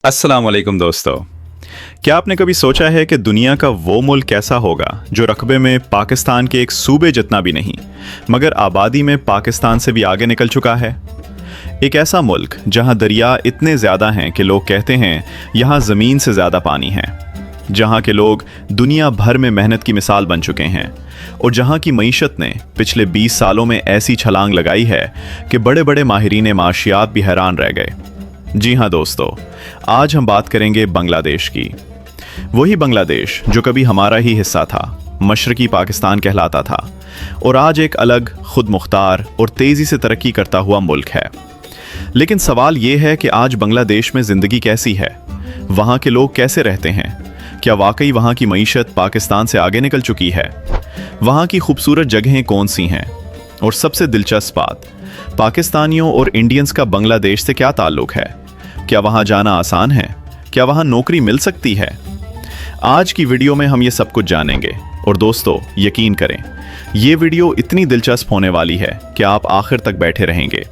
अस्सलाम वालेकुम दोस्तों। क्या आपने कभी सोचा है कि दुनिया का वो मुल्क कैसा होगा जो रकबे में पाकिस्तान के एक सूबे जितना भी नहीं मगर आबादी में पाकिस्तान से भी आगे निकल चुका है। एक ऐसा मुल्क जहां दरिया इतने ज़्यादा हैं कि लोग कहते हैं यहां ज़मीन से ज़्यादा पानी है, जहां के लोग दुनिया भर में मेहनत की मिसाल बन चुके हैं और जहां की मईशत ने पिछले 20 सालों में ऐसी छलांग लगाई है कि बड़े बड़े माहिरीन माशियात भी हैरान रह गए। जी हाँ दोस्तों, आज हम बात करेंगे बांग्लादेश की। वही बांग्लादेश जो कभी हमारा ही हिस्सा था, मशरकी पाकिस्तान कहलाता था और आज एक अलग, खुद मुख्तार और तेज़ी से तरक्की करता हुआ मुल्क है। लेकिन सवाल ये है कि आज बांग्लादेश में ज़िंदगी कैसी है, वहाँ के लोग कैसे रहते हैं, क्या वाकई वहाँ की मईशत पाकिस्तान से आगे निकल चुकी है, वहाँ की खूबसूरत जगहें कौन सी हैं, और सबसे दिलचस्प बात, पाकिस्तानियों और इंडियंस का बांग्लादेश से क्या ताल्लुक है, क्या वहाँ जाना आसान है, क्या वहाँ नौकरी मिल सकती है। आज की वीडियो में हम ये सब कुछ जानेंगे और दोस्तों यकीन करें ये वीडियो इतनी दिलचस्प होने वाली है कि आप आखिर तक बैठे रहेंगे।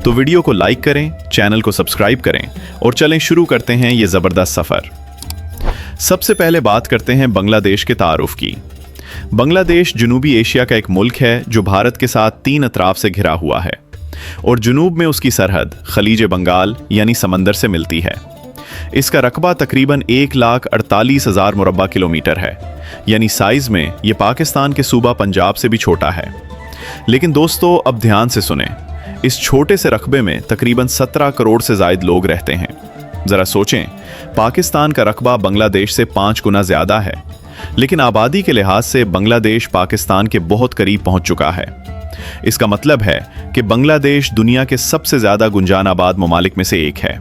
तो वीडियो को लाइक करें, चैनल को सब्सक्राइब करें और चलें शुरू करते हैं ये ज़बरदस्त सफ़र। सबसे पहले बात करते हैं बांग्लादेश के तारुफ की। बांग्लादेश जनूबी एशिया का एक मुल्क है जो भारत के साथ 3 अतराफ से घिरा हुआ है और जुनूब में उसकी सरहद खलीज बंगाल यानी समंदर से मिलती है। इसका रकबा तकरीबन 1,48,000 मुरब्बा किलोमीटर है, यानी साइज में ये पाकिस्तान के सूबा पंजाब से भी छोटा है। लेकिन दोस्तों अब ध्यान से सुने, इस छोटे से रकबे में तकरीबन 17 करोड़ से ज़ायद लोग रहते हैं। ज़रा सोचें, पाकिस्तान का रकबा बांग्लादेश से 5 गुना ज़्यादा है, लेकिन आबादी के लिहाज से बांग्लादेश पाकिस्तान के बहुत करीब पहुंच चुका है। इसका मतलब है कि बांग्लादेश दुनिया के सबसे ज़्यादा गुंजान आबाद ममालिक में से एक है।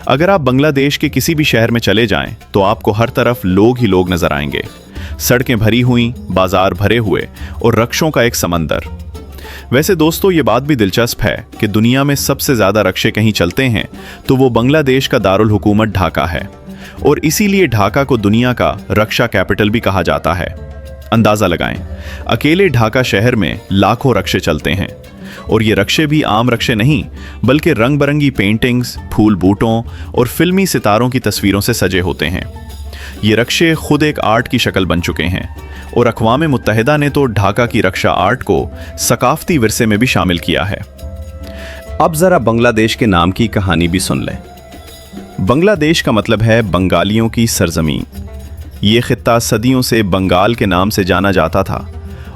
अगर आप बांग्लादेश के किसी भी शहर में चले जाएं तो आपको हर तरफ लोग ही लोग नजर आएंगे, सड़कें भरी हुई, बाजार भरे हुए और रक्षों का एक समंदर। वैसे दोस्तों ये बात भी दिलचस्प है कि दुनिया में सबसे ज़्यादा रक्षे कहीं चलते हैं तो वो बांग्लादेश का दारुल हुकूमत ढाका है और इसीलिए ढाका को दुनिया का रक्षा कैपिटल भी कहा जाता है। अंदाज़ा लगाएं, अकेले ढाका शहर में लाखों रक्षे चलते हैं और ये रक्षे भी आम रक्षे नहीं बल्कि रंग बिरंगी पेंटिंग्स, फूल बूटों और फिल्मी सितारों की तस्वीरों से सजे होते हैं। ये रक्षे खुद एक आर्ट की शक्ल बन चुके हैं और अक़वाम मुत्तहिदा ने तो ढाका की रक्षा आर्ट को सकाफती विरसे में भी शामिल किया है। अब ज़रा बांग्लादेश के नाम की कहानी भी सुन लें। बांग्लादेश का मतलब है बंगालियों की सरजमीन। ये खित्ता सदियों से बंगाल के नाम से जाना जाता था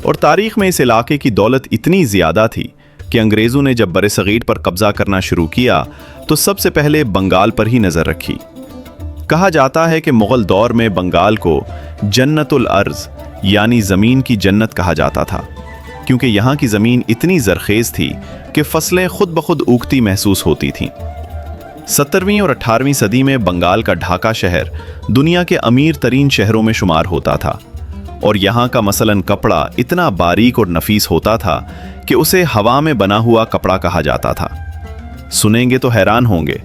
और तारीख़ में इस इलाके की दौलत इतनी ज़्यादा थी कि अंग्रेज़ों ने जब बरसगीर पर कब्ज़ा करना शुरू किया तो सबसे पहले बंगाल पर ही नज़र रखी। कहा जाता है कि मुग़ल दौर में बंगाल को जन्नतुल अर्ज़ यानी ज़मीन की जन्नत कहा जाता था, क्योंकि यहाँ की ज़मीन इतनी ज़रखेज़ थी कि फसलें खुद ब खुद उगती महसूस होती थीं। 17वीं और 18वीं सदी में बंगाल का ढाका शहर दुनिया के अमीर तरीन शहरों में शुमार होता था और यहाँ का मसलन कपड़ा इतना बारीक और नफीस होता था कि उसे हवा में बना हुआ कपड़ा कहा जाता था। सुनेंगे तो हैरान होंगे,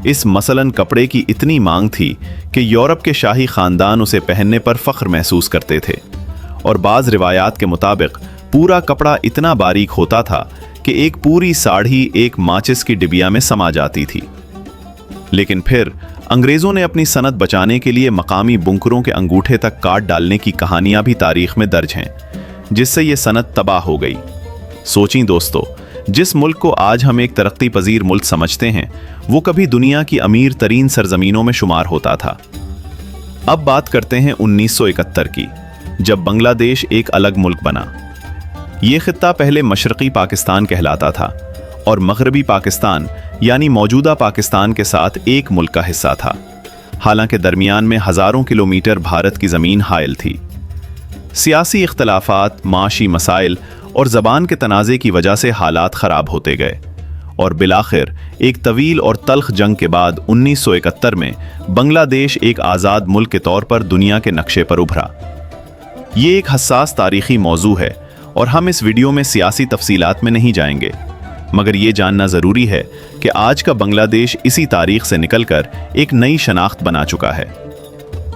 इस मसलन कपड़े की इतनी मांग थी कि यूरोप के शाही ख़ानदान उसे पहनने पर फ़ख्र महसूस करते थे और बाज़ रिवायात के मुताबिक पूरा कपड़ा इतना बारीक होता था कि एक पूरी साड़ी एक माचिस की डिबिया में समा जाती थी। लेकिन फिर अंग्रेज़ों ने अपनी सनत बचाने के लिए मकामी बुनकरों के अंगूठे तक काट डालने की कहानियां भी तारीख में दर्ज हैं, जिससे ये सनत तबाह हो गई। सोचें दोस्तों, जिस मुल्क को आज हम एक तरक्की पजीर मुल्क समझते हैं वो कभी दुनिया की अमीर तरीन सरजमीनों में शुमार होता था। अब बात करते हैं 1971 की, जब बांग्लादेश एक अलग मुल्क बना। ये खित्ता पहले मशरकी पाकिस्तान कहलाता था और मगरबी पाकिस्तान यानी मौजूदा पाकिस्तान के साथ एक मुल्क का हिस्सा था, हालांकि दरमियान में हज़ारों किलोमीटर भारत की ज़मीन हायल थी। सियासी इख्तलाफात, माशी मसाइल और ज़बान के तनाज़े की वजह से हालात ख़राब होते गए और बिलाखिर एक तवील और तल्ख जंग के बाद 1971 में बांग्लादेश एक आज़ाद मुल्क के तौर पर दुनिया के नक्शे पर उभरा। ये एक हसास तारीख़ी मौजू है और हम इस वीडियो में सियासी तफसीलात में नहीं जाएंगे, मगर ये जानना ज़रूरी है कि आज का बांग्लादेश इसी तारीख से निकलकर एक नई शनाख्त बना चुका है।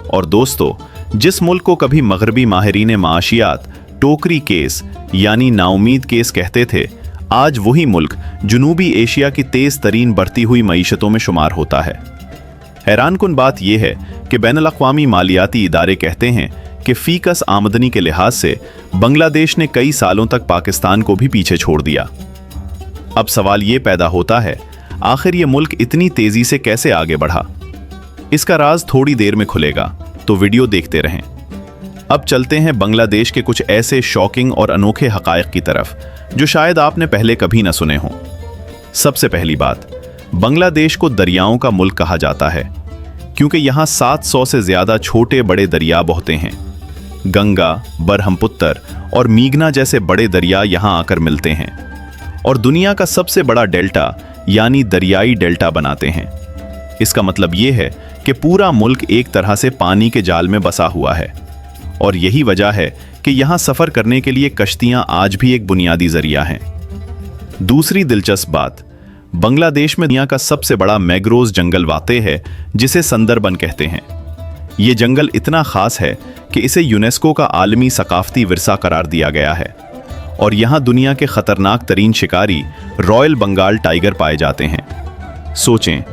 और दोस्तों, जिस मुल्क को कभी मगरबी माहिरीन माशियात टोकरी केस यानी नाउमीद केस कहते थे, आज वही मुल्क जनूबी एशिया की तेज़ तरीन बढ़ती हुई मईशतों में शुमार होता है। हैरानकुन बात यह है कि बैनुल-अक़वामी मालियाती इदारे कहते हैं कि फीकस आमदनी के लिहाज से बांग्लादेश ने कई सालों तक पाकिस्तान को भी पीछे छोड़ दिया। अब सवाल ये पैदा होता है, आखिर ये मुल्क इतनी तेजी से कैसे आगे बढ़ा? इसका राज थोड़ी देर में खुलेगा, तो वीडियो देखते रहें। अब चलते हैं बांग्लादेश के कुछ ऐसे शॉकिंग और अनोखे हकायक की तरफ जो शायद आपने पहले कभी न सुने हों। सबसे पहली बात, बांग्लादेश को दरियाओं का मुल्क कहा जाता है क्योंकि यहाँ 700 से ज्यादा छोटे बड़े दरिया बहते हैं। गंगा, बरहमपुत्र और मीघना जैसे बड़े दरिया यहाँ आकर मिलते हैं और दुनिया का सबसे बड़ा डेल्टा यानी दरियाई डेल्टा बनाते हैं। इसका मतलब ये है कि पूरा मुल्क एक तरह से पानी के जाल में बसा हुआ है और यही वजह है कि यहाँ सफर करने के लिए कश्तियां आज भी एक बुनियादी जरिया हैं। दूसरी दिलचस्प बात, बांग्लादेश में दुनिया का सबसे बड़ा मैंग्रोव जंगल वाक़ है जिसे सुंदरबन कहते हैं। ये जंगल इतना खास है कि इसे यूनेस्को का आलमी सकाफती विरसा करार दिया गया है और यहाँ दुनिया के खतरनाक तरीन शिकारी रॉयल बंगाल टाइगर पाए जाते हैं। सोचें,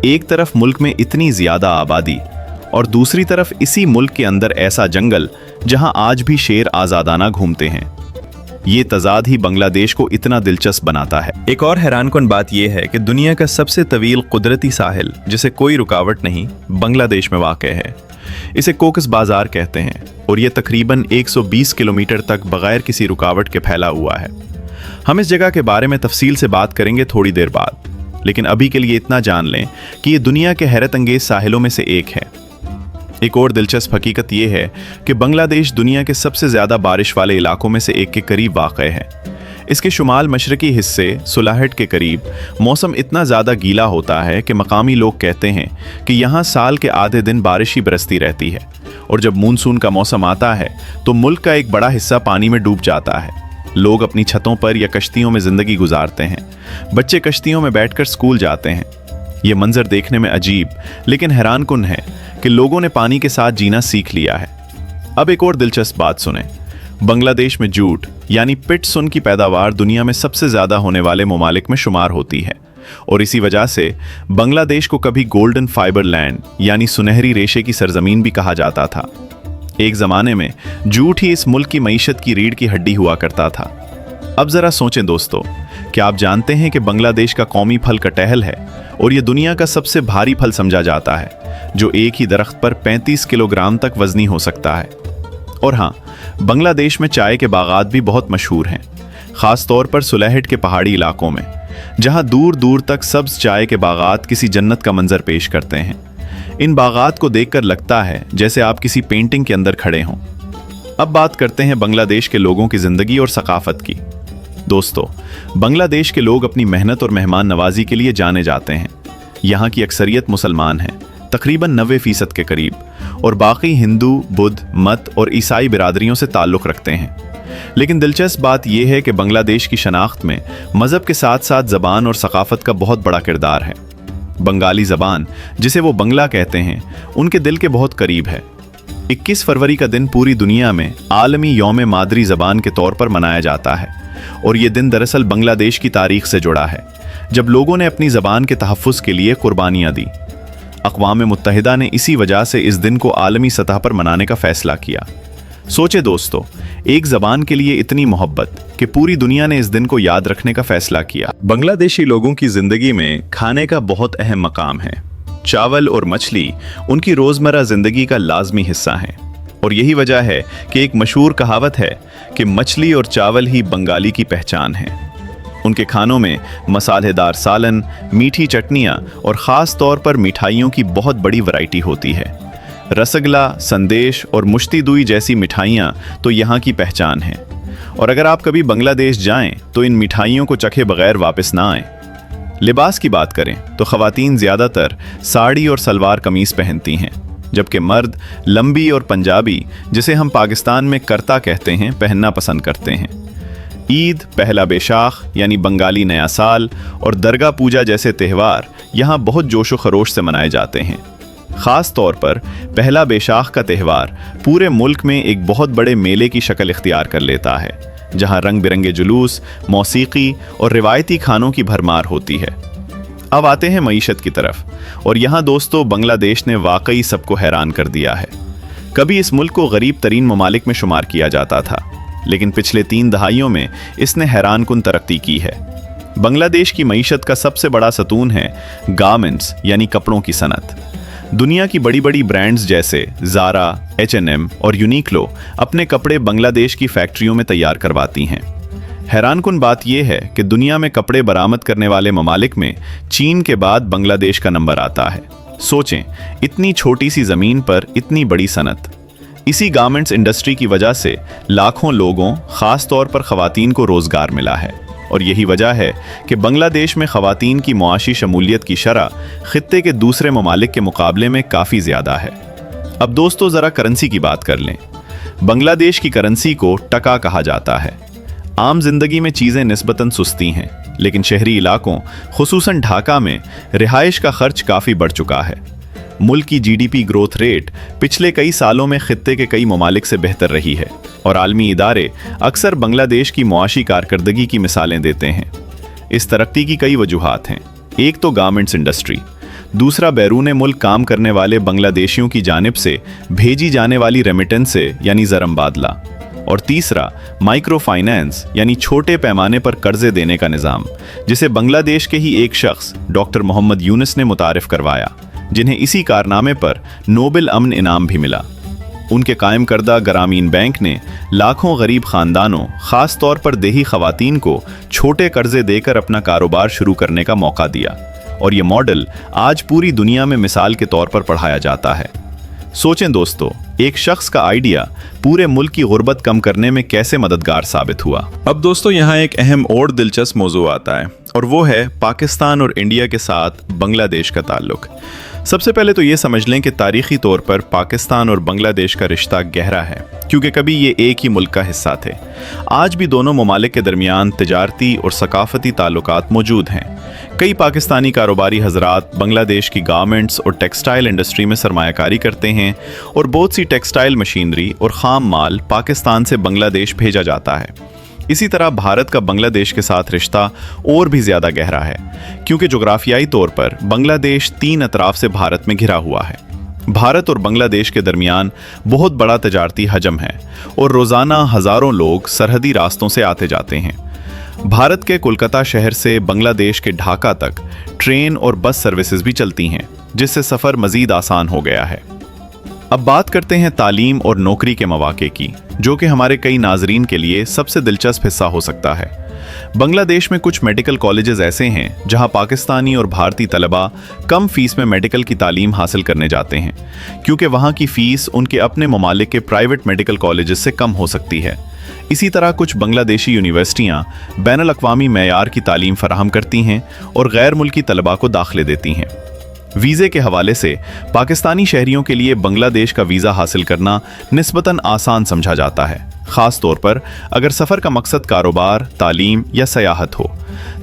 एक तरफ मुल्क में इतनी ज्यादा आबादी और दूसरी तरफ इसी मुल्क के अंदर ऐसा जंगल जहां आज भी शेर आजादाना घूमते हैं। ये तजाद ही बांग्लादेश को इतना दिलचस्प बनाता है। एक और हैरानकुन बात यह है कि दुनिया का सबसे तवील कुदरती साहिल जिसे कोई रुकावट नहीं बांग्लादेश में वाक़ है। इसे कोकस बाजार कहते हैं और यह तकरीबन 120 किलोमीटर तक बगैर किसी रुकावट के फैला हुआ है। हम इस जगह के बारे में तफसील से बात करेंगे थोड़ी देर बाद, लेकिन अभी के लिए इतना जान लें कि ये दुनिया के हैरत अंगेज साहिलों में से एक है। एक और दिलचस्प हकीकत यह है कि बांग्लादेश दुनिया के सबसे ज़्यादा बारिश वाले इलाकों में से एक के करीब वाक़ है। इसके शुमाल मशरकी हिस्से सुलाहट के करीब मौसम इतना ज़्यादा गीला होता है कि मकामी लोग कहते हैं कि यहाँ साल के आधे दिन बारिश ही बरसती रहती है और जब मानसून का मौसम आता है तो मुल्क का एक बड़ा हिस्सा पानी में डूब जाता है। लोग अपनी छतों पर या कश्तियों में ज़िंदगी गुजारते हैं। बच्चे कश्तियों में बैठकर स्कूल जाते हैं। ये मंजर देखने में अजीब लेकिन हैरानकुन है कि लोगों ने पानी के साथ जीना सीख लिया है। अब एक और दिलचस्प बात सुने, बांग्लादेश में जूट यानी पिटसुन की पैदावार दुनिया में सबसे ज़्यादा होने वाले ममालिक में शुमार होती है और इसी वजह से बांग्लादेश को कभी गोल्डन फाइबर लैंड यानी सुनहरी रेशे की सरजमीन भी कहा जाता था। एक ज़माने में जूट ही इस मुल्क की मईशत की रीढ़ की हड्डी हुआ करता था। अब ज़रा सोचें दोस्तों, क्या आप जानते हैं कि बांग्लादेश का कौमी फल कटहल है और ये दुनिया का सबसे भारी फल समझा जाता है जो एक ही दरख्त पर 35 किलोग्राम तक वजनी हो सकता है। और हाँ, बांग्लादेश में चाय के बागात भी बहुत मशहूर हैं, ख़ास तौर पर सुलहट के पहाड़ी इलाकों में जहाँ दूर दूर तक सब्ज़ चाय के बागात किसी जन्नत का मंजर पेश करते हैं। इन बागात को देखकर लगता है जैसे आप किसी पेंटिंग के अंदर खड़े हों। अब बात करते हैं बांग्लादेश के लोगों की ज़िंदगी और सकाफत की। दोस्तों, बांग्लादेश के लोग अपनी मेहनत और मेहमान नवाजी के लिए जाने जाते हैं। यहाँ की अक्सरियत मुसलमान है, तकरीबन 90% के करीब, और बाकी हिंदू, बुद्ध मत और ईसाई बिरादरियों से ताल्लुक़ रखते हैं। लेकिन दिलचस्प बात यह है कि बांग्लादेश की शनाख्त में मज़हब के साथ साथ ज़बान और सकाफ़त का बहुत बड़ा किरदार है। बंगाली ज़बान, जिसे वो बंगला कहते हैं, उनके दिल के बहुत करीब है। 21 फरवरी का दिन पूरी दुनिया में आलमी यौम मादरी ज़बान के तौर पर मनाया जाता है और ये दिन दरअसल बांग्लादेश की तारीख से जुड़ा है, जब लोगों ने अपनी ज़बान के तहफ़्फ़ुज़ के लिए कुर्बानियाँ दी। अक़वाम मुत्तहिदा ने इसी वजह से इस दिन को आलमी सतह पर मनाने का फ़ैसला किया। सोचे दोस्तों, एक ज़बान के लिए इतनी मोहब्बत कि पूरी दुनिया ने इस दिन को याद रखने का फ़ैसला किया। बांग्लादेशी लोगों की ज़िंदगी में खाने का बहुत अहम मकाम है। चावल और मछली उनकी रोज़मर्रा ज़िंदगी का लाजमी हिस्सा है और यही वजह है कि एक मशहूर कहावत है कि मछली और चावल ही बंगाली की पहचान है। उनके खानों में मसालेदार सालन, मीठी चटनियाँ और ख़ास तौर पर मिठाइयों की बहुत बड़ी वैरायटी होती है। रसगुल्ला, संदेश और मुश्ती दुई जैसी मिठाइयाँ तो यहाँ की पहचान हैं और अगर आप कभी बांग्लादेश जाएं तो इन मिठाइयों को चखे बगैर वापस ना आएं। लिबास की बात करें तो ख़वातीन ज़्यादातर साड़ी और सलवार कमीज़ पहनती हैं, जबकि मर्द लंबी और पंजाबी, जिसे हम पाकिस्तान में करता कहते हैं, पहनना पसंद करते हैं। ईद, पहला बैशाख यानी बंगाली नया साल और दरगाह पूजा जैसे त्यौहार यहाँ बहुत जोश व खरोश से मनाए जाते हैं। ख़ास तौर पर पहला बैशाख का त्यौहार पूरे मुल्क में एक बहुत बड़े मेले की शक्ल इख्तियार कर लेता है, जहाँ रंग बिरंगे जुलूस, मौसीकी और रिवायती खानों की भरमार होती है। अब आते हैं मईशत की तरफ, और यहाँ दोस्तों बांग्लादेश ने वाकई सबको हैरान कर दिया है। कभी इस मुल्क को गरीब तरीन ममालिक में शुमार किया जाता था, लेकिन पिछले 3 दहाइयों में इसने हैरानकुन तरक्की की है। बांग्लादेश की मईशत का सबसे बड़ा सतून है गारमेंट्स यानी कपड़ों की सनत। दुनिया की बड़ी बड़ी ब्रांड्स जैसे ज़ारा, H&M और यूनिक्लो अपने कपड़े बांग्लादेश की फैक्ट्रियों में तैयार करवाती हैं। हैरानकुन बात यह है कि दुनिया में कपड़े बरामद करने वाले ममालिक में चीन के बाद बांग्लादेश का नंबर आता है। सोचें, इतनी छोटी सी ज़मीन पर इतनी बड़ी सनत। इसी गारमेंट्स इंडस्ट्री की वजह से लाखों लोगों, ख़ास तौर पर ख़वातीन को रोज़गार मिला है, और यही वजह है कि बांग्लादेश में ख़वातीन की मुआशी शमूलियत की शरह खित्ते के दूसरे ममालिक के मुकाबले में काफ़ी ज़्यादा है। अब दोस्तों ज़रा करेंसी की बात कर लें। बांग्लादेश की करेंसी को टका कहा जाता है। आम जिंदगी में चीज़ें निस्बतन सुस्ती हैं, लेकिन शहरी इलाकों खुसूसन ढाका में रिहाइश का खर्च काफ़ी बढ़ चुका है। मुल्क की GDP ग्रोथ रेट पिछले कई सालों में खित्ते के कई ममालिक से बेहतर रही है, और आलमी इदारे अक्सर बांग्लादेश की मुआशी कारकर्दगी की मिसालें देते हैं। इस तरक्की की कई वजूहात हैं। एक तो गारमेंट्स इंडस्ट्री, दूसरा बैरून मुल्क काम करने वाले बांग्लादेशियों की जानिब से भेजी जाने वाली रेमिटेंस से यानी ज़रमबादला, और तीसरा माइक्रो फाइनेंस यानी छोटे पैमाने पर कर्जे देने का निज़ाम, जिसे बांग्लादेश के ही एक शख्स डॉक्टर मोहम्मद यूनुस ने मुतारिफ करवाया, जिन्हें इसी कारनामे पर नोबेल अमन इनाम भी मिला। उनके कायम करदा ग्रामीण बैंक ने लाखों गरीब खानदानों, ख़ास तौर पर देही ख़वातीन को छोटे कर्जे देकर अपना कारोबार शुरू करने का मौका दिया, और ये मॉडल आज पूरी दुनिया में मिसाल के तौर पर पढ़ाया जाता है। सोचें दोस्तों, एक शख्स का आइडिया पूरे मुल्क की गुर्बत कम करने में कैसे मददगार साबित हुआ। अब दोस्तों यहाँ एक अहम और दिलचस्प मौजू आता है, और वो है पाकिस्तान और इंडिया के साथ बांग्लादेश का ताल्लुक। सबसे पहले तो ये समझ लें कि तारीखी तौर पर पाकिस्तान और बांग्लादेश का रिश्ता गहरा है, क्योंकि कभी ये एक ही मुल्क का हिस्सा थे। आज भी दोनों ममालिक के दरमियान तिजारती और सकाफती ताल्लुकात मौजूद हैं। कई पाकिस्तानी कारोबारी हजरात बांग्लादेश की गारमेंट्स और टेक्सटाइल इंडस्ट्री में सरमायाकारी करते हैं, और बहुत सी टेक्सटाइल मशीनरी और ख़ाम माल पाकिस्तान से बांग्लादेश भेजा जाता है। इसी तरह भारत का बांग्लादेश के साथ रिश्ता और भी ज़्यादा गहरा है, क्योंकि जोग्राफियाई तौर पर बांग्लादेश 3 अतराफ से भारत में घिरा हुआ है। भारत और बांग्लादेश के दरमियान बहुत बड़ा तजारती हजम है, और रोज़ाना हज़ारों लोग सरहदी रास्तों से आते जाते हैं। भारत के कोलकाता शहर से बांग्लादेश के ढाका तक ट्रेन और बस सर्विसेज भी चलती हैं, जिससे सफ़र मज़ीद आसान हो गया है। अब बात करते हैं तालीम और नौकरी के मौके की, जो कि हमारे कई नाजरीन के लिए सबसे दिलचस्प हिस्सा हो सकता है। बांग्लादेश में कुछ मेडिकल कॉलेजेस ऐसे हैं जहां पाकिस्तानी और भारतीय तलबा कम फीस में मेडिकल की तालीम हासिल करने जाते हैं, क्योंकि वहां की फ़ीस उनके अपने ममालिक के प्राइवेट मेडिकल कॉलेजेस से कम हो सकती है। इसी तरह कुछ बांग्लादेशी यूनिवर्सिटियां बैनुल अक़वामी मेयार की तालीम फराहम करती हैं और गैर मुल्की तलबा को दाखिले देती हैं। वीज़े के हवाले से पाकिस्तानी शहरियों के लिए बांग्लादेश का वीज़ा हासिल करना निस्बतन आसान समझा जाता है, ख़ास तौर पर अगर सफ़र का मकसद कारोबार, तालीम या सयाहत हो।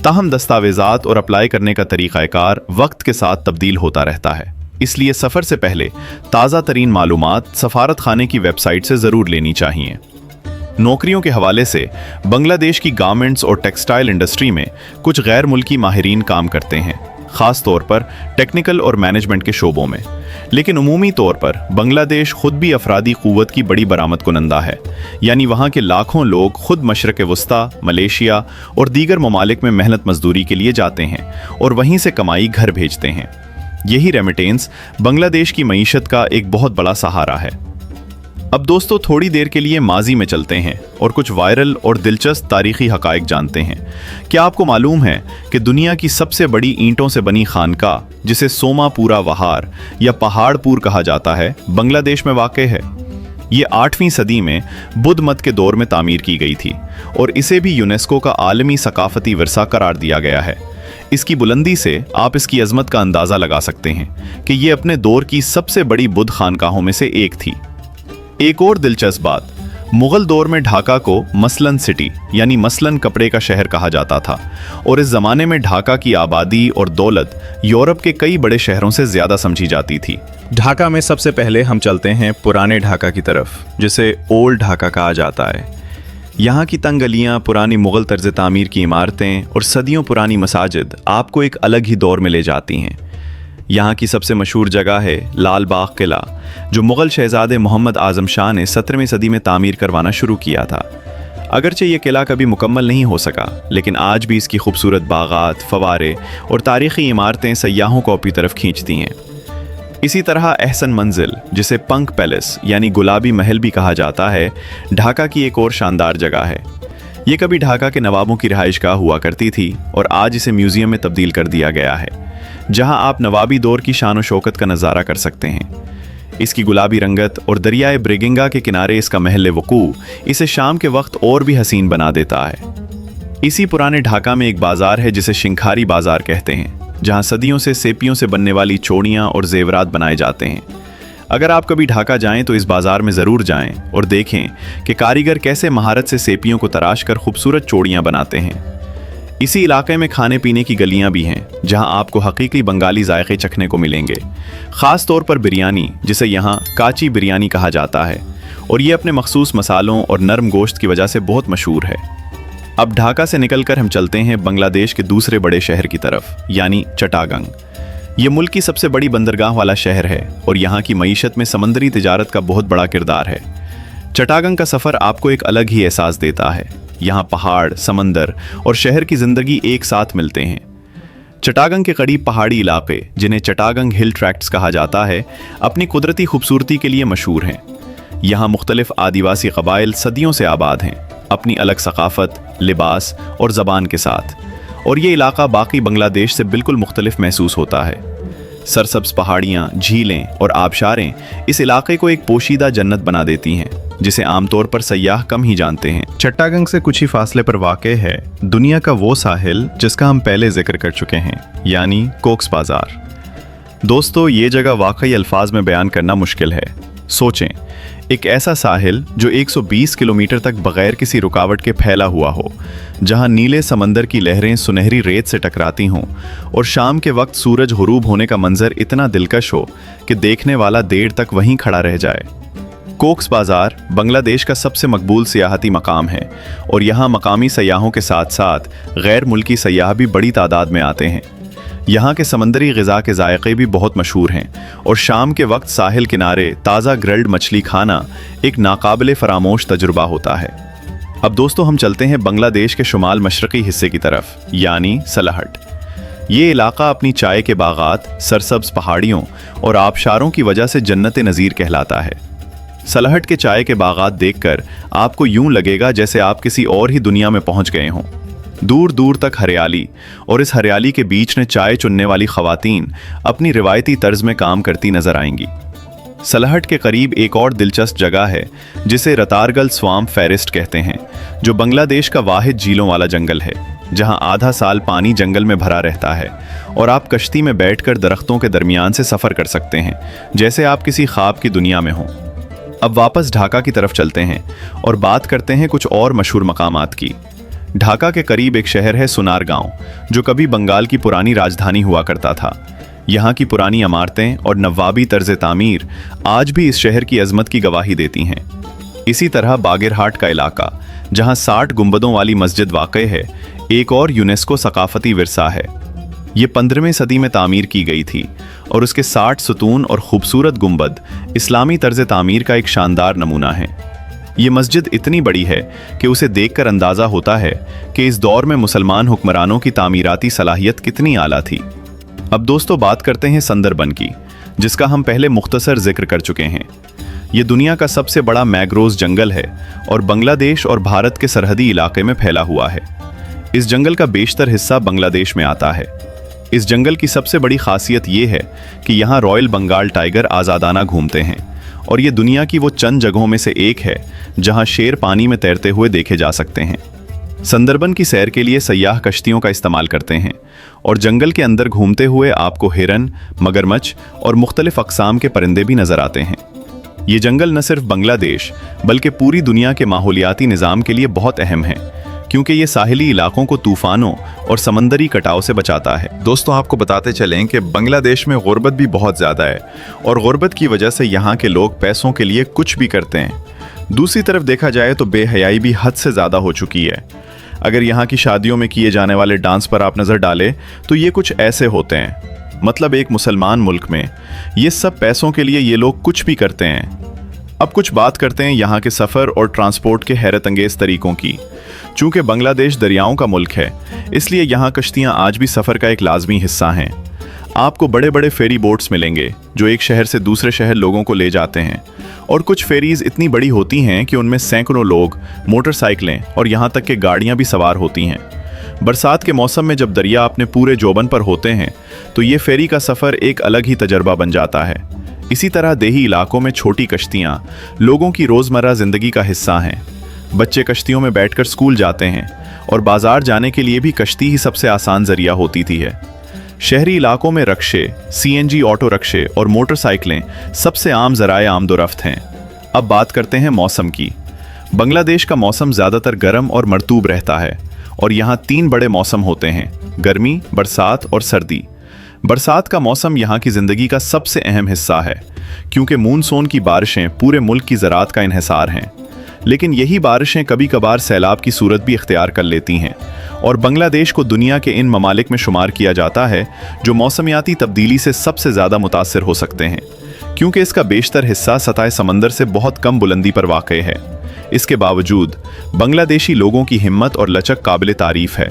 ताहम दस्तावेज़ात और अप्लाई करने का तरीक़ाकार वक्त के साथ तब्दील होता रहता है, इसलिए सफ़र से पहले ताज़ा तरीन मालूमात सफारत खाने की वेबसाइट से ज़रूर लेनी चाहिए। नौकरियों के हवाले से बांग्लादेश की गारमेंट्स और टेक्सटाइल इंडस्ट्री में कुछ गैर मुल्की माहिरीन काम करते हैं, ख़ास तौर पर टेक्निकल और मैनेजमेंट के शोबों में। लेकिन उमूमी तौर पर बांग्लादेश खुद भी अफरादी क़ुव्वत की बड़ी बरामद कुनंदा है, यानी वहाँ के लाखों लोग खुद मशरक़ वस्ता, मलेशिया और दीगर ममालिक में मेहनत मजदूरी के लिए जाते हैं और वहीं से कमाई घर भेजते हैं। यही रेमिटेंस बांग्लादेश की मईशत का एक बहुत बड़ा सहारा है। अब दोस्तों थोड़ी देर के लिए माजी में चलते हैं और कुछ वायरल और दिलचस्प तारीखी हक़ाइक़ जानते हैं। क्या आपको मालूम है कि दुनिया की सबसे बड़ी ईंटों से बनी खानका, जिसे सोमापुरा वहार या पहाड़पुर कहा जाता है, बांग्लादेश में वाक़ है? ये 8वीं सदी में बुद्ध मत के दौर में तामीर की गई थी और इसे भी यूनेस्को का आलमी सकाफती विरसा करार दिया गया है। इसकी बुलंदी से आप इसकी अजमत का अंदाज़ा लगा सकते हैं कि ये अपने दौर की सबसे बड़ी बुद्ध खानकाहों में से एक थी। एक और दिलचस्प बात, मुग़ल दौर में ढाका को मसलन सिटी यानी मसलन कपड़े का शहर कहा जाता था, और इस ज़माने में ढाका की आबादी और दौलत यूरोप के कई बड़े शहरों से ज़्यादा समझी जाती थी। ढाका में सबसे पहले हम चलते हैं पुराने ढाका की तरफ, जिसे ओल्ड ढाका कहा जाता है। यहाँ की तंग गलियाँ, पुरानी मुग़ल तर्ज तामीर की इमारतें और सदियों पुरानी मसाजिद आपको एक अलग ही दौर में ले जाती हैं। यहाँ की सबसे मशहूर जगह है लाल बाग किला, जो मुग़ल शहज़ादे मोहम्मद आज़म शाह ने 17वीं सदी में तामीर करवाना शुरू किया था। अगरचे ये किला कभी मुकम्मल नहीं हो सका, लेकिन आज भी इसकी खूबसूरत बागात, फवारे और तारीख़ी इमारतें सयाहों को अपनी तरफ खींचती हैं। इसी तरह अहसन मंजिल, जिसे पंख पैलेस यानी गुलाबी महल भी कहा जाता है, ढाका की एक और शानदार जगह है। ये कभी ढाका के नवाबों की रिहाइशगाह हुआ करती थी और आज इसे म्यूज़ियम में तब्दील कर दिया गया है, जहां आप नवाबी दौर की शान व शौकत का नज़ारा कर सकते हैं। इसकी गुलाबी रंगत और दरियाए ब्रिगिंगा के किनारे इसका महल वकू इसे शाम के वक्त और भी हसीन बना देता है। इसी पुराने ढाका में एक बाज़ार है जिसे शिंखारी बाज़ार कहते हैं, जहां सदियों से सेपियों से बनने वाली चूड़ियाँ और जेवरात बनाए जाते हैं। अगर आप कभी ढाका जाएं तो इस बाज़ार में ज़रूर जाएं और देखें कि कारीगर कैसे महारत से सेपियों को तराश कर खूबसूरत चूड़ियाँ बनाते हैं। इसी इलाके में खाने पीने की गलियां भी हैं, जहां आपको हकीकी बंगाली जायके चखने को मिलेंगे, ख़ास तौर पर बिरयानी, जिसे यहां काची बिरयानी कहा जाता है, और ये अपने मखसूस मसालों और नरम गोश्त की वजह से बहुत मशहूर है। अब ढाका से निकलकर हम चलते हैं बांग्लादेश के दूसरे बड़े शहर की तरफ, यानी चटागंग। ये मुल्क की सबसे बड़ी बंदरगाह वाला शहर है और यहाँ की मईशत में समंदरी तिजारत का बहुत बड़ा किरदार है। चटागंग का सफ़र आपको एक अलग ही एहसास देता है। यहाँ पहाड़, समंदर और शहर की ज़िंदगी एक साथ मिलते हैं। चटागंग के करीब पहाड़ी इलाके, जिन्हें चटागंग हिल ट्रैक्ट्स कहा जाता है, अपनी कुदरती खूबसूरती के लिए मशहूर हैं। यहाँ मुख्तलिफ आदिवासी कबाइल सदियों से आबाद हैं, अपनी अलग सकाफत, लिबास और ज़बान के साथ, और ये इलाका बाकी बांग्लादेश से बिल्कुल मुख्तलिफ महसूस होता है। सरसब्ज़ पहाड़ियाँ, झीलें और आबशारें इस इलाके को एक पोशीदा जन्नत बना देती हैं, जिसे आमतौर पर सयाह कम ही जानते हैं। चट्टागंग से कुछ ही फासले पर वाक़े है दुनिया का वो साहिल जिसका हम पहले जिक्र कर चुके हैं, यानी कोक्स बाज़ार। दोस्तों, ये जगह वाकई अल्फाज में बयान करना मुश्किल है। सोचें, एक ऐसा साहिल जो 120 किलोमीटर तक बगैर किसी रुकावट के फैला हुआ हो, जहां नीले समंदर की लहरें सुनहरी रेत से टकराती हों और शाम के वक्त सूरज गुरूब होने का मंजर इतना दिलकश हो कि देखने वाला देर तक वहीं खड़ा रह जाए। कोक्स बाज़ार बांग्लादेश का सबसे मकबूल सियाहती मकाम है और यहाँ मकामी सयाहों के साथ साथ गैर मुल्की सयाह भी बड़ी तादाद में आते हैं। यहाँ के समंदरी ग़िज़ा के जायके भी बहुत मशहूर हैं और शाम के वक्त साहिल किनारे ताज़ा ग्रिल्ड मछली खाना एक नाकाबिले फरामोश तजुर्बा होता है। अब दोस्तों, हम चलते हैं बांग्लादेश के शुमाल मशरक़ी हिस्से की तरफ, यानी सलाहट। ये इलाका अपनी चाय के बागात, सरसब्ज़ पहाड़ियों और आबशारों की वजह से जन्नत नज़ीर कहलाता है। सलाहट के चाय के बागात देखकर आपको यूं लगेगा जैसे आप किसी और ही दुनिया में पहुंच गए हों। दूर दूर तक हरियाली, और इस हरियाली के बीच में चाय चुनने वाली ख़वातीन अपनी रिवायती तर्ज में काम करती नजर आएंगी। सलाहट के करीब एक और दिलचस्प जगह है जिसे रतारगल स्वाम्प फॉरेस्ट कहते हैं, जो बांग्लादेश का वाहिद झीलों वाला जंगल है, जहां आधा साल पानी जंगल में भरा रहता है और आप कश्ती में बैठकर दरख्तों के दरमियान से सफ़र कर सकते हैं, जैसे आप किसी ख्वाब की दुनिया में हों। अब वापस ढाका की तरफ चलते हैं और बात करते हैं कुछ और मशहूर मकामात की। ढाका के करीब एक शहर है सुनार गांव, जो कभी बंगाल की पुरानी राजधानी हुआ करता था। यहाँ की पुरानी इमारतें और नवाबी तर्ज तामीर आज भी इस शहर की अजमत की गवाही देती हैं। इसी तरह बागेरहाट का इलाका, जहाँ 60 गुंबदों वाली मस्जिद वाक़ई है, एक और यूनेस्को सकाफती विरसा है। ये 15वीं सदी में तामीर की गई थी और उसके 60 सुतून और खूबसूरत गुंबद इस्लामी तर्ज तामीर का एक शानदार नमूना है। ये मस्जिद इतनी बड़ी है कि उसे देखकर अंदाज़ा होता है कि इस दौर में मुसलमान हुक्मरानों की तामीराती सलाहियत कितनी आला थी। अब दोस्तों, बात करते हैं संदरबन की, जिसका हम पहले मुख्तसर जिक्र कर चुके हैं। ये दुनिया का सबसे बड़ा मैग्रोव जंगल है और बांग्लादेश और भारत के सरहदी इलाके में फैला हुआ है। इस जंगल का बेशतर हिस्सा बांग्लादेश में आता है। इस जंगल की सबसे बड़ी खासियत ये है कि यहाँ रॉयल बंगाल टाइगर आज़ादाना घूमते हैं और ये दुनिया की वो चंद जगहों में से एक है जहाँ शेर पानी में तैरते हुए देखे जा सकते हैं। संदरबन की सैर के लिए सयाह कश्तियों का इस्तेमाल करते हैं और जंगल के अंदर घूमते हुए आपको हिरन, मगरमच्छ और मुख्तलिफ अक़साम के परिंदे भी नज़र आते हैं। ये जंगल न सिर्फ बांग्लादेश बल्कि पूरी दुनिया के माहौलियाती निज़ाम के लिए बहुत अहम है, क्योंकि ये साहिली इलाकों को तूफ़ानों और समंदरी कटाव से बचाता है। दोस्तों, आपको बताते चलें कि बांग्लादेश में गुर्बत भी बहुत ज़्यादा है और गुर्बत की वजह से यहाँ के लोग पैसों के लिए कुछ भी करते हैं। दूसरी तरफ देखा जाए तो बेहयाई भी हद से ज़्यादा हो चुकी है। अगर यहाँ की शादियों में किए जाने वाले डांस पर आप नज़र डालें तो ये कुछ ऐसे होते हैं, मतलब एक मुसलमान मुल्क में ये सब पैसों के लिए ये लोग कुछ भी करते हैं। अब कुछ बात करते हैं यहाँ के सफ़र और ट्रांसपोर्ट के हैरत अंगेज़ तरीक़ों की। चूँकि बांग्लादेश दरियाओं का मुल्क है, इसलिए यहाँ कश्तियाँ आज भी सफ़र का एक लाजमी हिस्सा हैं। आपको बड़े बड़े फेरी बोट्स मिलेंगे जो एक शहर से दूसरे शहर लोगों को ले जाते हैं, और कुछ फेरीज इतनी बड़ी होती हैं कि उनमें सैकड़ों लोग, मोटरसाइकिलें और यहाँ तक कि गाड़ियाँ भी सवार होती हैं। बरसात के मौसम में जब दरिया अपने पूरे जोबन पर होते हैं तो ये फेरी का सफ़र एक अलग ही तजर्बा बन जाता है। इसी तरह देही इलाकों में छोटी कश्तियाँ लोगों की रोज़मर्रा ज़िंदगी का हिस्सा हैं। बच्चे कश्तियों में बैठकर स्कूल जाते हैं और बाजार जाने के लिए भी कश्ती ही सबसे आसान ज़रिया होती थी है। शहरी इलाकों में रक्शे, CNG ऑटो रक्शे और मोटरसाइकिलें सबसे आम ज़राए आमदोरफ्त हैं। अब बात करते हैं मौसम की। बांग्लादेश का मौसम ज़्यादातर गर्म और मरतूब रहता है और यहाँ 3 बड़े मौसम होते हैं: गर्मी, बरसात और सर्दी। बरसात का मौसम यहाँ की ज़िंदगी का सबसे अहम हिस्सा है, क्योंकि मूनसून की बारिशें पूरे मुल्क की ज़राअत का इन्हिसार हैं। लेकिन यही बारिशें कभी कभार सैलाब की सूरत भी इख्तियार कर लेती हैं, और बांग्लादेश को दुनिया के इन ममालिक में शुमार किया जाता है जो मौसमियाती तब्दीली से सबसे ज़्यादा मुतासिर हो सकते हैं, क्योंकि इसका बेशतर हिस्सा सतह समंदर से बहुत कम बुलंदी पर वाक़ है। इसके बावजूद बांग्लादेशी लोगों की हिम्मत और लचक काबिल तारीफ़ है।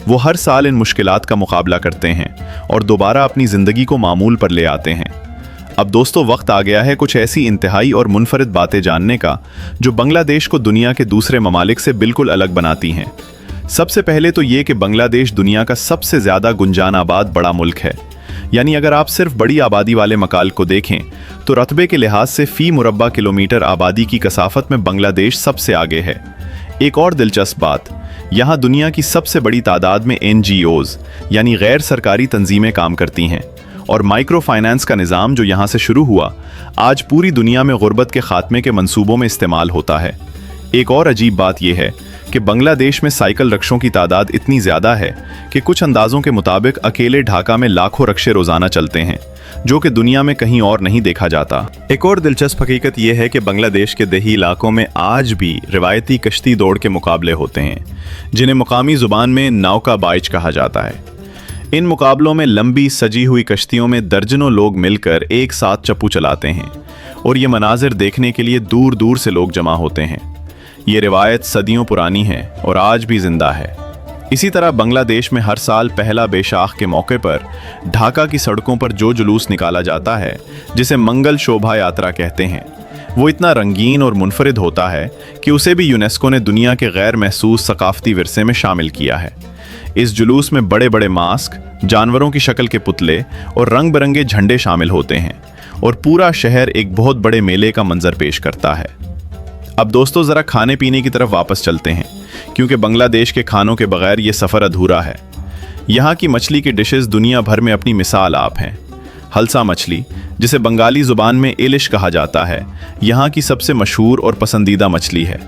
वो हर साल इन मुश्किलात का मुकाबला करते हैं और दोबारा अपनी ज़िंदगी को मामूल पर ले आते हैं। अब दोस्तों, वक्त आ गया है कुछ ऐसी इंतहाई और मुनफरिद बातें जानने का जो बांग्लादेश को दुनिया के दूसरे ममालिक से बिल्कुल अलग बनाती हैं। सबसे पहले तो ये कि बांग्लादेश दुनिया का सबसे ज़्यादा गुंजान आबाद बड़ा मुल्क है। यानी अगर आप सिर्फ बड़ी आबादी वाले मकाल को देखें तो रतबे के लिहाज से फ़ी मुरब्बा किलोमीटर आबादी की कसाफत में बांग्लादेश सबसे आगे है। एक और दिलचस्प बात, यहाँ दुनिया की सबसे बड़ी तादाद में NGOs यानी गैर सरकारी तंजीमें काम करती हैं, और माइक्रो फाइनेंस का निज़ाम जो यहाँ से शुरू हुआ आज पूरी दुनिया में गुर्बत के खात्मे के मंसूबों में इस्तेमाल होता है। एक और अजीब बात यह है कि बांग्लादेश में साइकिल रक्शों की तादाद इतनी ज़्यादा है कि कुछ अंदाज़ों के मुताबिक अकेले ढाका में लाखों रक्शे रोज़ाना चलते हैं, जो कि दुनिया में कहीं और नहीं देखा जाता। एक और दिलचस्प हकीकत यह है कि बांग्लादेश के देही इलाकों में आज भी रिवायती कश्ती दौड़ के मुकाबले होते हैं, जिन्हें मुकामी ज़ुबान में नौका बाइच कहा जाता है। इन मुकाबलों में लंबी सजी हुई कश्तियों में दर्जनों लोग मिलकर एक साथ चप्पू चलाते हैं, और ये मनाजिर देखने के लिए दूर दूर से लोग जमा होते हैं। ये रिवायत सदियों पुरानी है और आज भी जिंदा है। इसी तरह बांग्लादेश में हर साल पहला बैसाख के मौके पर ढाका की सड़कों पर जो जुलूस निकाला जाता है, जिसे मंगल शोभा यात्रा कहते हैं, वो इतना रंगीन और मुनफरिद होता है कि उसे भी यूनेस्को ने दुनिया के गैर महसूस सकाफती विरसे में शामिल किया है। इस जुलूस में बड़े बड़े मास्क, जानवरों की शक्ल के पुतले और रंग बिरंगे झंडे शामिल होते हैं, और पूरा शहर एक बहुत बड़े मेले का मंजर पेश करता है। अब दोस्तों, ज़रा खाने पीने की तरफ वापस चलते हैं, क्योंकि बांग्लादेश के खानों के बगैर ये सफ़र अधूरा है। यहाँ की मछली की डिशेस दुनिया भर में अपनी मिसाल आप हैं। हलसा मछली, जिसे बंगाली ज़ुबान में इलिश कहा जाता है, यहाँ की सबसे मशहूर और पसंदीदा मछली है,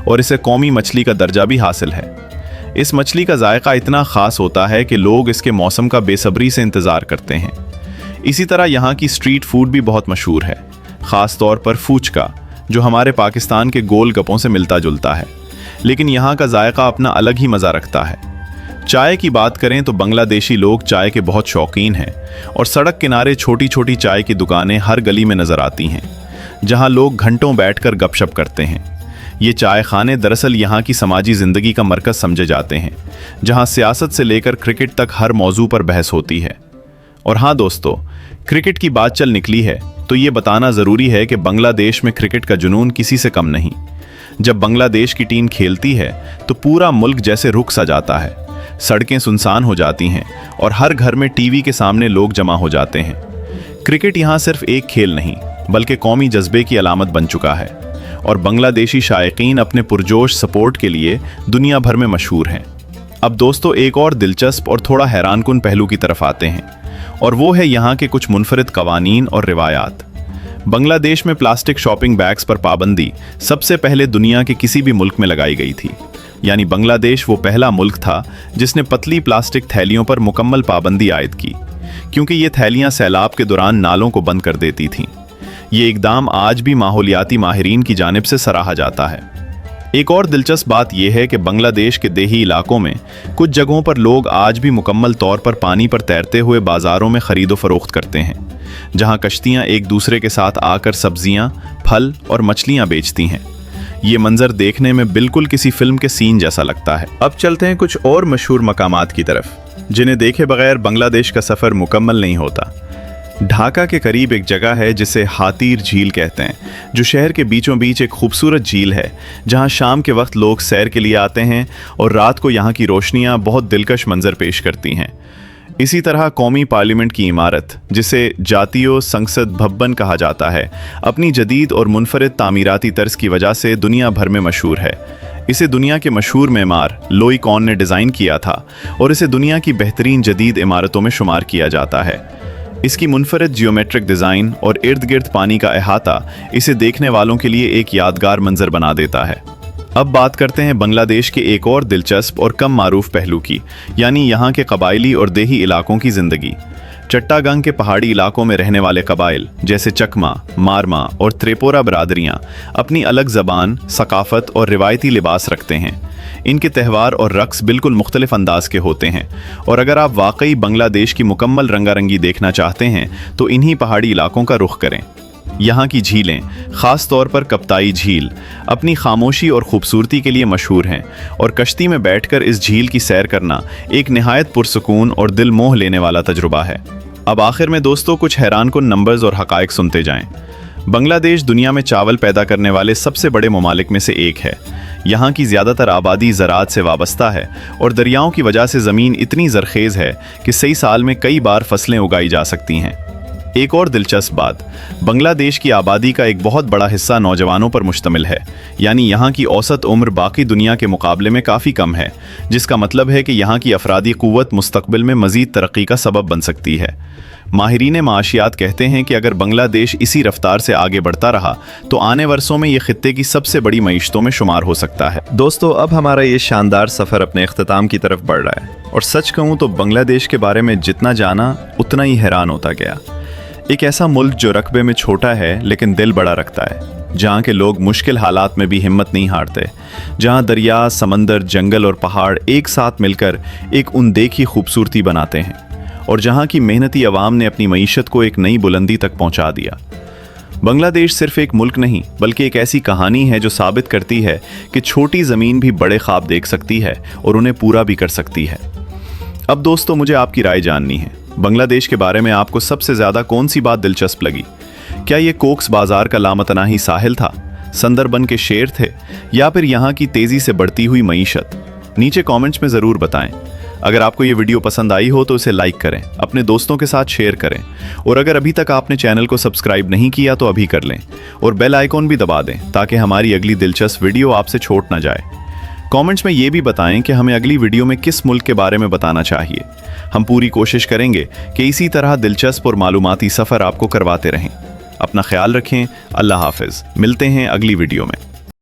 और इसे कौमी मछली का दर्जा भी हासिल है। इस मछली का जायका इतना ख़ास होता है कि लोग इसके मौसम का बेसब्री से इंतज़ार करते हैं। इसी तरह यहाँ की स्ट्रीट फूड भी बहुत मशहूर है, ख़ास तौर पर फूचका, जो हमारे पाकिस्तान के गोल गप्पों से मिलता जुलता है, लेकिन यहाँ का जायका अपना अलग ही मज़ा रखता है। चाय की बात करें तो बांग्लादेशी लोग चाय के बहुत शौकीन हैं, और सड़क किनारे छोटी छोटी चाय की दुकानें हर गली में नज़र आती हैं, जहाँ लोग घंटों बैठकर गपशप करते हैं। ये चाय खाने दरअसल यहाँ की समाजी ज़िंदगी का मरकज़ समझे जाते हैं, जहाँ सियासत से लेकर क्रिकेट तक हर मौजू पर बहस होती है। और हाँ दोस्तों, क्रिकेट की बात चल निकली है तो ये बताना ज़रूरी है कि बांग्लादेश में क्रिकेट का जुनून किसी से कम नहीं। जब बांग्लादेश की टीम खेलती है तो पूरा मुल्क जैसे रुख सा जाता है, सड़कें सुनसान हो जाती हैं और हर घर में टीवी के सामने लोग जमा हो जाते हैं। क्रिकेट यहाँ सिर्फ एक खेल नहीं बल्कि कौमी जज्बे की अलामत बन चुका है, और बांग्लादेशी शायकीन अपने पुरजोश सपोर्ट के लिए दुनिया भर में मशहूर हैं। अब दोस्तों, एक और दिलचस्प और थोड़ा हैरानकुन पहलू की तरफ आते हैं, और वो है यहाँ के कुछ मुनफरिद कवानीन और रिवायात। बांग्लादेश में प्लास्टिक शॉपिंग बैग्स पर पाबंदी सबसे पहले दुनिया के किसी भी मुल्क में लगाई गई थी। यानी बांग्लादेश वो पहला मुल्क था जिसने पतली प्लास्टिक थैलियों पर मुकम्मल पाबंदी आयद की, क्योंकि ये थैलियाँ सैलाब के दौरान नालों को बंद कर देती थीं। ये इकदाम आज भी माहौलियाती माहिरीन की जानिब से सराहा जाता है। एक और दिलचस्प बात यह है कि बांग्लादेश के देही इलाकों में कुछ जगहों पर लोग आज भी मुकम्मल तौर पर पानी पर तैरते हुए बाजारों में खरीदो फरोख्त करते हैं, जहां कश्तियां एक दूसरे के साथ आकर सब्जियां, फल और मछलियां बेचती हैं। ये मंजर देखने में बिल्कुल किसी फिल्म के सीन जैसा लगता है। अब चलते हैं कुछ और मशहूर मकामात की तरफ, जिन्हें देखे बगैर बांग्लादेश का सफ़र मुकम्मल नहीं होता। ढाका के करीब एक जगह है जिसे हाथीर झील कहते हैं, जो शहर के बीचों बीच एक खूबसूरत झील है, जहां शाम के वक्त लोग सैर के लिए आते हैं और रात को यहां की रोशनियां बहुत दिलकश मंजर पेश करती हैं। इसी तरह कौमी पार्लियामेंट की इमारत, जिसे जातीय संसद भवन कहा जाता है, अपनी जदीद और मुनफरिद तामीराती तर्ज की वजह से दुनिया भर में मशहूर है। इसे दुनिया के मशहूर मेमार लोई कॉन ने डिज़ाइन किया था और इसे दुनिया की बेहतरीन जदीद इमारतों में शुमार किया जाता है। इसकी मुनफरिद जियोमेट्रिक डिज़ाइन और इर्द गिर्द पानी का अहाता इसे देखने वालों के लिए एक यादगार मंजर बना देता है। अब बात करते हैं बांग्लादेश के एक और दिलचस्प और कम मारूफ पहलू की, यानी यहाँ के कबायली और देही इलाकों की ज़िंदगी। चट्टागंग के पहाड़ी इलाकों में रहने वाले कबाइल जैसे चकमा, मारमा और त्रिपुरा बरादरियाँ अपनी अलग ज़बान, सकाफ़त और रिवायती लिबास रखते हैं। इनके त्यौहार और रक्स बिल्कुल मुख्तलिफ अंदाज के होते हैं, और अगर आप वाकई बांग्लादेश की मुकम्मल रंगारंगी देखना चाहते हैं तो इन्हीं पहाड़ी इलाकों का रुख करें। यहाँ की झीलें, ख़ास तौर पर कप्ताई झील, अपनी खामोशी और ख़ूबसूरती के लिए मशहूर हैं, और कश्ती में बैठकर इस झील की सैर करना एक निहायत पुरसुकून और दिल मोह लेने वाला तजुर्बा है। अब आखिर में दोस्तों कुछ हैरानकुन नंबर्स और हक़ाइक़ सुनते जाएं। बांग्लादेश दुनिया में चावल पैदा करने वाले सबसे बड़े ममालिक में से एक है। यहाँ की ज़्यादातर आबादी ज़राअत से वाबस्ता है और दरियाओं की वजह से ज़मीन इतनी ज़रखेज़ है कि सही साल में कई बार फसलें उगाई जा सकती हैं। एक और दिलचस्प बात, बांग्लादेश की आबादी का एक बहुत बड़ा हिस्सा नौजवानों पर मुश्तमिल है, यानी यहाँ की औसत उम्र बाकी दुनिया के मुकाबले में काफ़ी कम है, जिसका मतलब है कि यहाँ की अफरादी क़ुव्वत मुस्तक़बिल में मज़ीद तरक्की का सबब बन सकती है। माहिरीन माशियात कहते हैं कि अगर बांग्लादेश इसी रफ्तार से आगे बढ़ता रहा तो आने वर्षों में ये खित्ते की सबसे बड़ी मईशतों में शुमार हो सकता है। दोस्तों, अब हमारा ये शानदार सफ़र अपने इख्तिताम की तरफ बढ़ रहा है, और सच कहूँ तो बांग्लादेश के बारे में जितना जाना उतना ही हैरान होता गया। एक ऐसा मुल्क जो रकबे में छोटा है लेकिन दिल बड़ा रखता है, जहाँ के लोग मुश्किल हालात में भी हिम्मत नहीं हारते, जहाँ दरिया, समंदर, जंगल और पहाड़ एक साथ मिलकर एक अनदेखी खूबसूरती बनाते हैं, और जहाँ की मेहनती अवाम ने अपनी मईशत को एक नई बुलंदी तक पहुँचा दिया। बांग्लादेश सिर्फ एक मुल्क नहीं बल्कि एक ऐसी कहानी है जो साबित करती है कि छोटी ज़मीन भी बड़े ख्वाब देख सकती है और उन्हें पूरा भी कर सकती है। अब दोस्तों, मुझे आपकी राय जाननी है। बांग्लादेश के बारे में आपको सबसे ज़्यादा कौन सी बात दिलचस्प लगी? क्या ये कोक्स बाज़ार का लामतनाही साहिल था, संदरबन के शेर थे, या फिर यहाँ की तेज़ी से बढ़ती हुई मईशत? नीचे कमेंट्स में ज़रूर बताएं। अगर आपको ये वीडियो पसंद आई हो तो इसे लाइक करें, अपने दोस्तों के साथ शेयर करें, और अगर अभी तक आपने चैनल को सब्सक्राइब नहीं किया तो अभी कर लें, और बेल आइकॉन भी दबा दें ताकि हमारी अगली दिलचस्प वीडियो आपसे छूट ना जाए। कमेंट्स में ये भी बताएं कि हमें अगली वीडियो में किस मुल्क के बारे में बताना चाहिए। हम पूरी कोशिश करेंगे कि इसी तरह दिलचस्प और मालूमाती सफ़र आपको करवाते रहें। अपना ख्याल रखें। अल्लाह हाफ़िज़। मिलते हैं अगली वीडियो में।